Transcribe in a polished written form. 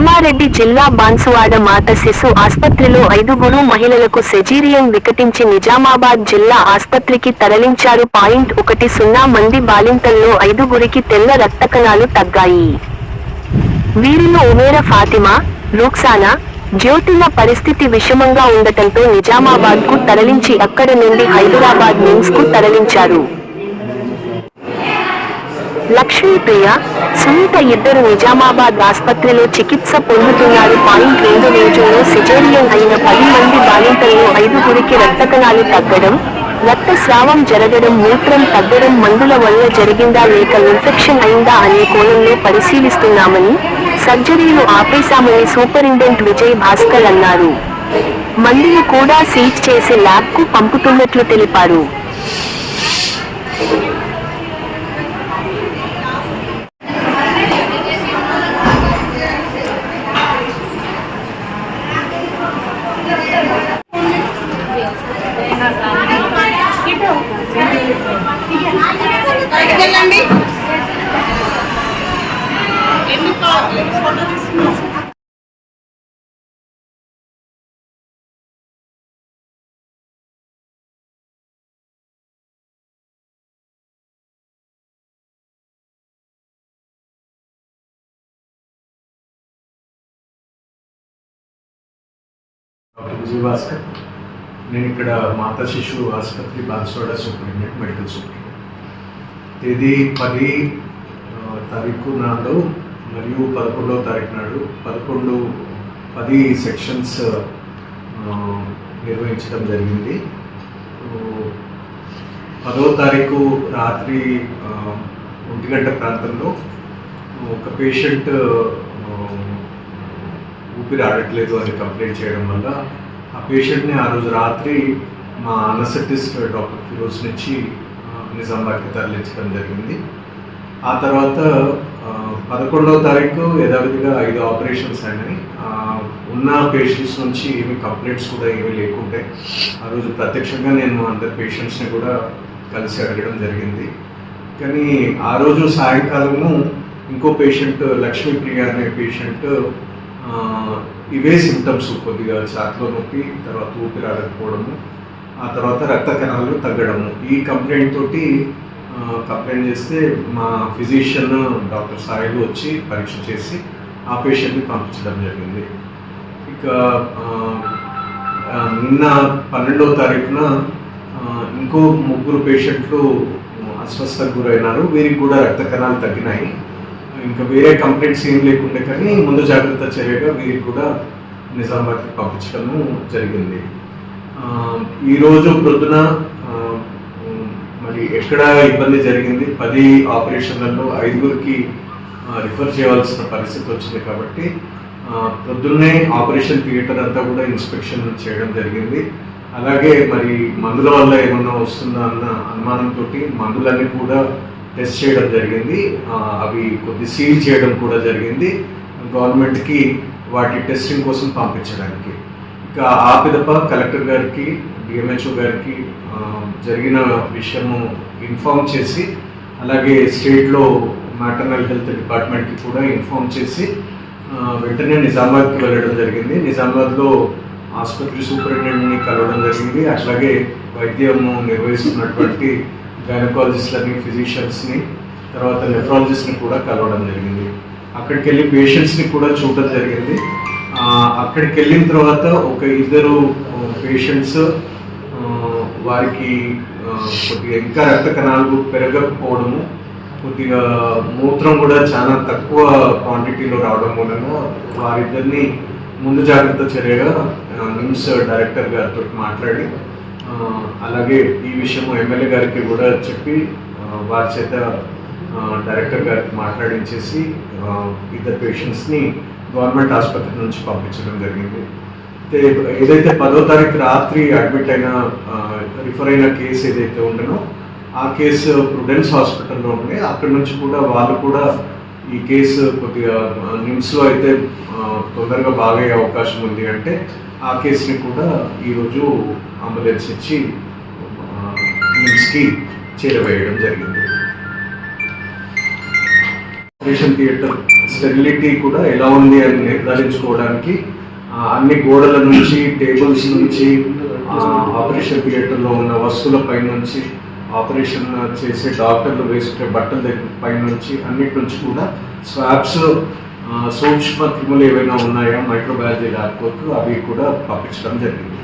కామారెడ్డి జిల్లా బాన్సువాడ మాత శిశు ఆస్పత్రిలో 5 మహిళలకు సెజీరియన్ వికటించి నిజామాబాద్ జిల్లా ఆస్పత్రికి తరలించారు. 10 మంది బాలింతల్లో 5కి తెల్ల రక్తకణాలు తగ్గాయి. వీరిలో ఉమేర ఫాతిమా, రుక్సానా, జ్యోతిల పరిస్థితి విషమంగా ఉండటంతో నిజామాబాద్ కు తరలించి అక్కడి నుండి హైదరాబాద్ నిమ్స్ కు తరలించారు. లక్ష్మీప్రియ, సునీత ఇద్దరు నిజామాబాద్ ఆస్పత్రిలో చికిత్స పొందుతున్నారు. 2 రోజుల్లో సిజేరియన్ అయిన 10 మంది బాలింతల్లో 5కి రక్తకణాలు తగ్గడం, రక్తస్రావం జరగడం, మూత్రం తగ్గడం మందుల వల్ల జరిగిందా లేక ఇన్ఫెక్షన్ అయిందా అనే కోణంలో పరిశీలిస్తున్నామని, సర్జరీలు ఆపేశామని సూపరింటెండెంట్ విజయ్ భాస్కర్ అన్నారు. మందులు కూడా సీజ్ చేసి ల్యాబ్ కు పంపుతున్నట్లు తెలిపారు. విజయ్ భాస్కర్. నేను ఇక్కడ మాతా శిశు ఆసుపత్రి బాన్సువాడ సూపరింటెండెంట్, మెడికల్ సూపరింటెండెంట్. తేదీ 10 తారీఖు నాడు మరియు 11వ తారీఖు నాడు 10 సెక్షన్స్ నిర్వహించడం జరిగింది. 10వ తారీఖు రాత్రి 1 గంట ప్రాంతంలో ఒక పేషెంట్ ఊపిరి ఆడట్లేదు అని కంప్లైంట్ చేయడం వల్ల ఆ పేషెంట్ని ఆ రోజు రాత్రి మా అనస్థెటిస్ట్ డాక్టర్ ఫిరోజ్ నుంచి నిజామాబాద్కి తరలించడం జరిగింది. ఆ తర్వాత 11వ తారీఖు యథావిధిగా 5 ఆపరేషన్స్ అయినాయి. ఉన్న పేషెంట్స్ నుంచి ఏమి కంప్లైంట్స్ కూడా ఏమీ లేకుంటే ఆ రోజు ప్రత్యక్షంగా నేను అందరి పేషెంట్స్ని కూడా కలిసి అడగడం జరిగింది. కానీ ఆ రోజు సాయంకాలము ఇంకో పేషెంట్ లక్ష్మీప్రియ అనే పేషెంట్ ఇవే సిమ్టమ్స్, కొద్దిగా ఛాతిలో నొప్పి, తర్వాత ఊపిరి ఆడకపోవడము, ఆ తర్వాత రక్త కణాలు తగ్గడము, ఈ కంప్లైంట్ తోటి కంప్లైంట్ చేస్తే మా ఫిజిషియన్ డాక్టర్ సాయిలు వచ్చి పరీక్ష చేసి ఆ పేషెంట్ని పంపించడం జరిగింది. ఇక నిన్న 12వ తారీఖున ఇంకో 3 పేషెంట్లు అస్వస్థతకు గురైనారు. వీరికి కూడా రక్త కణాలు తగ్గినాయి. ఇంకా వేరే కంప్లైంట్స్ ఏం లేకుండే కానీ ముందు జాగ్రత్త చర్యగా వీరికి కూడా నిజామాబాద్కి పంపించడము జరిగింది. ఈరోజు ప్రొద్దున మరి ఎక్కడ ఇబ్బంది జరిగింది, 10 ఆపరేషన్లలో 5కి రిఫర్ చేయవలసిన పరిస్థితి వచ్చింది కాబట్టి ప్రొద్దున్నే ఆపరేషన్ థియేటర్ అంతా కూడా ఇన్స్పెక్షన్ చేయడం జరిగింది. అలాగే మరి మందుల వల్ల ఏమన్నా వస్తుందా అన్న అనుమానంతో మందులన్నీ కూడా టెస్ట్ చేయడం జరిగింది. అవి కొద్ది సీల్ చేయడం కూడా జరిగింది గవర్నమెంట్కి వాటి టెస్టింగ్ కోసం పంపించడానికి. ఇంకా ఆ పిదప కలెక్టర్ గారికి, డిఎంహెచ్ఓ గారికి జరిగిన విషయము ఇన్ఫార్మ్ చేసి, అలాగే స్టేట్లో మ్యాటర్నల్ హెల్త్ డిపార్ట్మెంట్కి కూడా ఇన్ఫార్మ్ చేసి వెంటనే నిజామాబాద్కి వెళ్ళడం జరిగింది. నిజామాబాద్లో ఆసుపత్రి సూపరింటెండెంట్ని కలవడం జరిగింది. అట్లాగే వైద్యము నిర్వహిస్తున్నటువంటి గైనకాలజిస్ట్లని, ఫిజిషియన్స్ని, తర్వాత నెఫ్రాలజిస్ట్ని కూడా కలవడం జరిగింది. అక్కడికి వెళ్ళి పేషెంట్స్ని కూడా చూడడం జరిగింది. అక్కడికి వెళ్ళిన తర్వాత ఒక 2 పేషెంట్స్ వారికి కొద్దిగా ఇంకా రక్త కణాలు పెరగకపోవడము, కొద్దిగా మూత్రం కూడా చాలా తక్కువ క్వాంటిటీలో రావడం మూలంగా వారిద్దరిని ముందు జాగ్రత్త చర్యగా నిమ్స్ డైరెక్టర్ గారితో మాట్లాడి, అలాగే ఈ విషయం ఎమ్మెల్యే గారికి కూడా చెప్పి వారి చేత డైరెక్టర్ గారికి మాట్లాడించేసి 2 పేషెంట్స్ని గవర్నమెంట్ ఆసుపత్రి నుంచి పంపించడం జరిగింది. ఏదైతే 10వ తారీఖు రాత్రి అడ్మిట్ అయిన రిఫర్ అయిన కేసు ఏదైతే ఉండనో ఆ కేసు ప్రుడెన్స్ హాస్పిటల్లో ఉండే, అక్కడి నుంచి కూడా వాళ్ళు కూడా ఈ కేసు కొద్దిగా నిమ్స్లో అయితే తొందరగా బాగయ్యే అవకాశం ఉంది అంటే ఆ కేసుని కూడా ఈరోజు అంబులెన్స్ ఇచ్చి నిమ్స్కి చేరవేయడం జరిగింది. ఆపరేషన్ థియేటర్ స్టెరిలిటీ కూడా ఎలా ఉంది అని నిర్ధారించుకోవడానికి అన్ని గోడల నుంచి, టేబుల్స్ నుంచి, ఆపరేషన్ థియేటర్లో ఉన్న వస్తువులపై నుంచి, ఆపరేషన్ చేసే డాక్టర్లు వేసుకునే బట్టల పై నుంచి, అన్నిటి నుంచి కూడా స్వాబ్స్, సూక్ష్మ క్రిములు ఏవైనా ఉన్నాయా మైక్రోబయాలజీ ల్యాబ్ కోర్టు అవి కూడా పంపించడం జరిగింది.